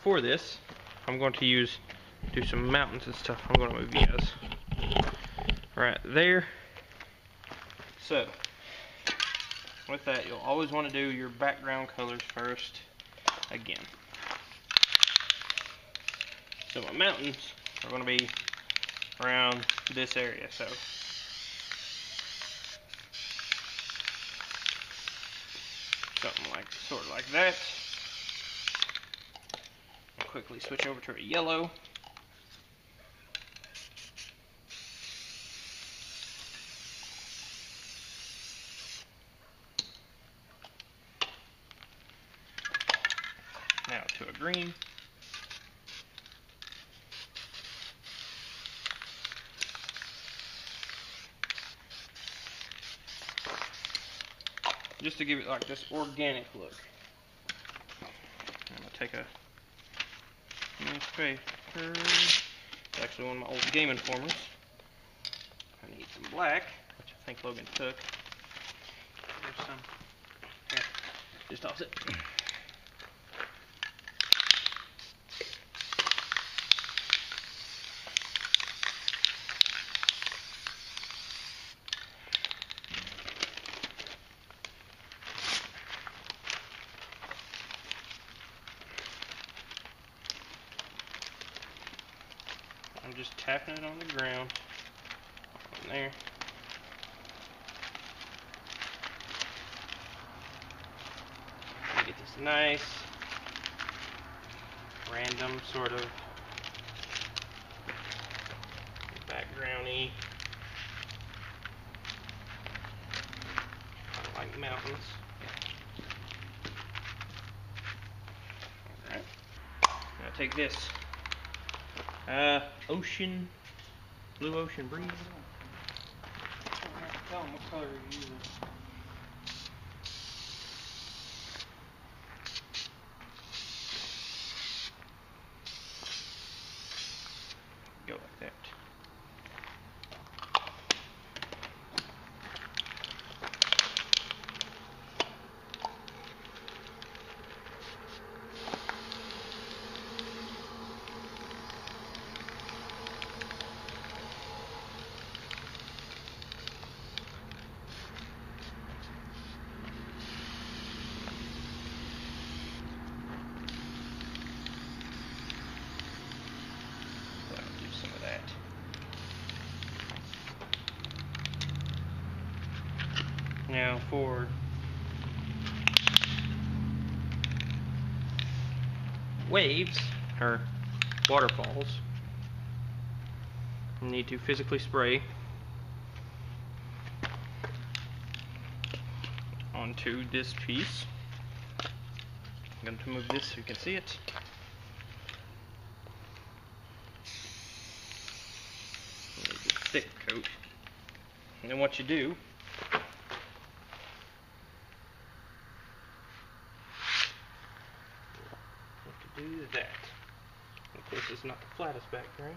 for this, I'm going to do some mountains and stuff. I'm going to move you guys right there. So, with that, you'll always want to do your background colors first again. So my mountains are going to be around this area. So something like, sort of like that. I'll quickly switch over to a yellow. Now to a green. Just to give it like this organic look. I'm going to take a newspaper. It's actually one of my old Game Informers. I need some black, which I think Logan took. There's some. Yeah, just toss it. I'm just tapping it on the ground. On there. Get this nice, random sort of background-y, like mountains. Alright. Now take this ocean, blue ocean breeze. Tell them what color you're using. Go like that. Some of that. Now for waves or waterfalls, you need to physically spray onto this piece. I'm going to move this so you can see it. Thick coat. And then what you do is that. Of course, it's not the flattest background.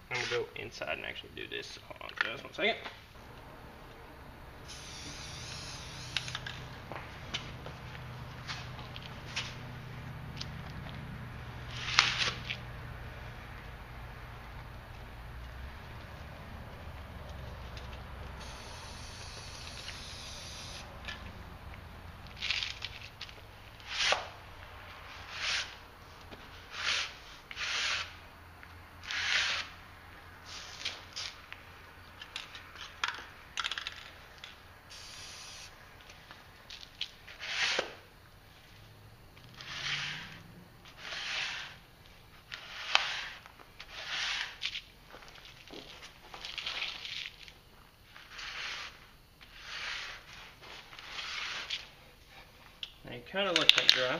I'm going to go inside and actually do this. Hold on just 1 second. Now you kind of let that dry.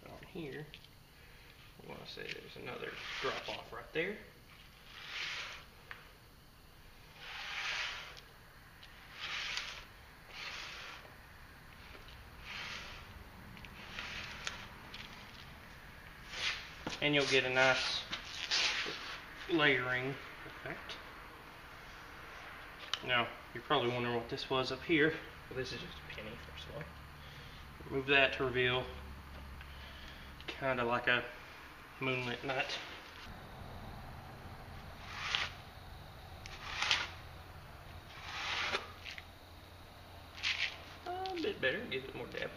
On here, I want to say there's another drop off right there. and you'll get a nice layering effect. Now, you're probably wondering what this was up here. Well, this is just a penny, first of all. Remove that to reveal kind of like a moonlit night. A bit better, give it more depth.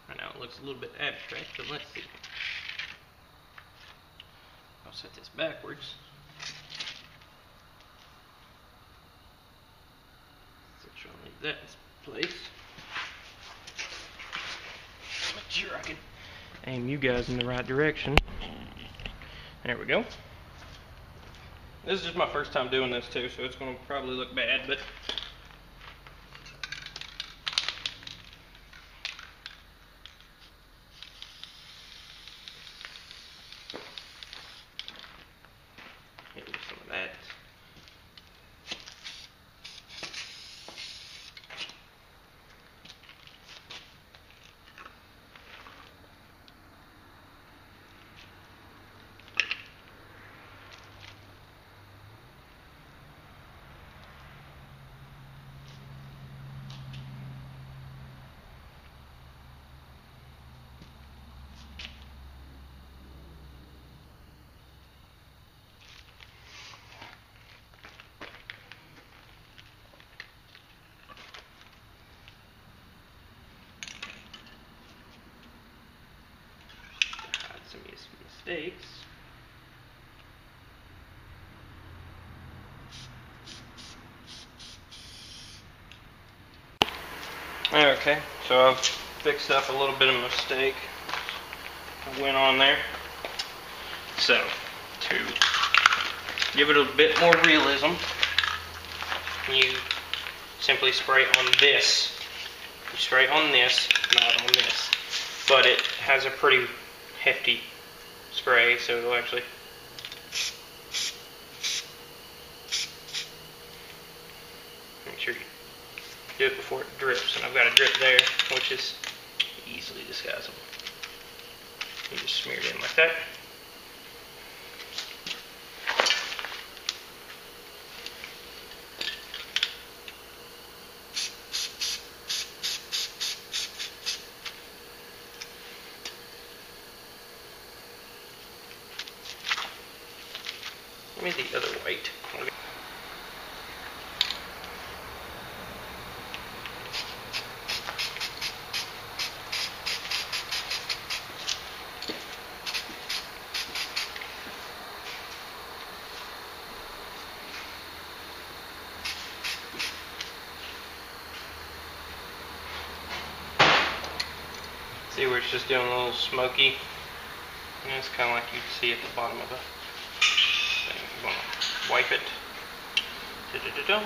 Right now it looks a little bit abstract, but let's see. I'll set this backwards. So try and leave that in place. Make sure I can aim you guys in the right direction. There we go. This is just my first time doing this too, so it's going to probably look bad, but hit with some of that. Some mistakes. Okay, so I've fixed up a little bit of a mistake that went on there. So, to give it a bit more realism, you simply spray on this. You spray on this, not on this. But it has a pretty hefty spray, so it'll actually make sure you do it before it drips. And I've got a drip there, which is easily disguisable. You just smear it in like that. Give me the other white. See where it's just doing a little smoky? And it's kind of like you see at the bottom of a thing. I'm going to wipe it. Da-da-da-da.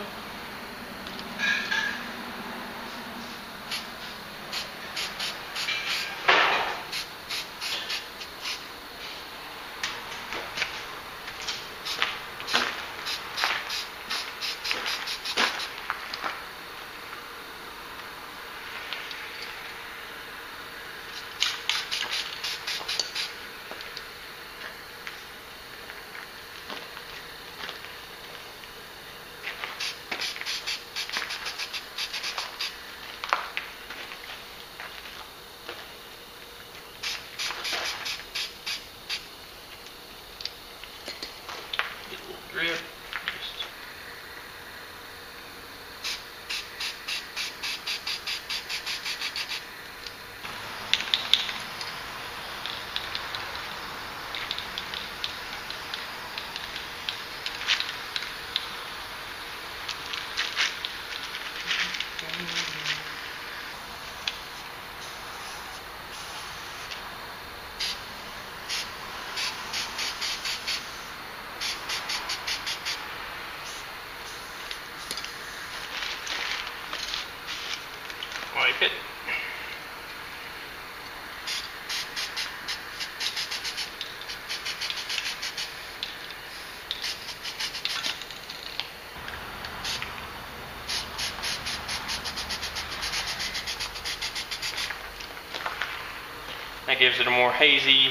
gives it a more hazy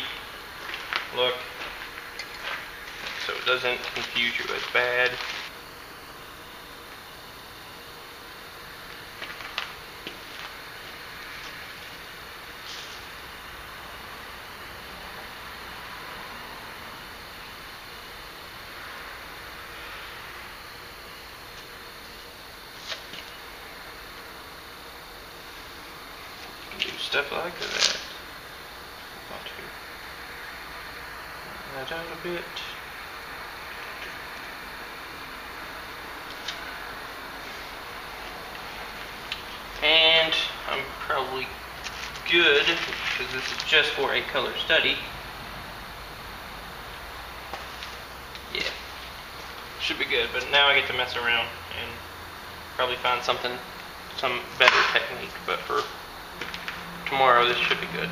look, so it doesn't confuse you as bad. Do stuff like that. Want to that out a bit. And I'm probably good, because this is just for a color study. Yeah, should be good, but now I get to mess around and probably find some better technique, but for tomorrow this should be good.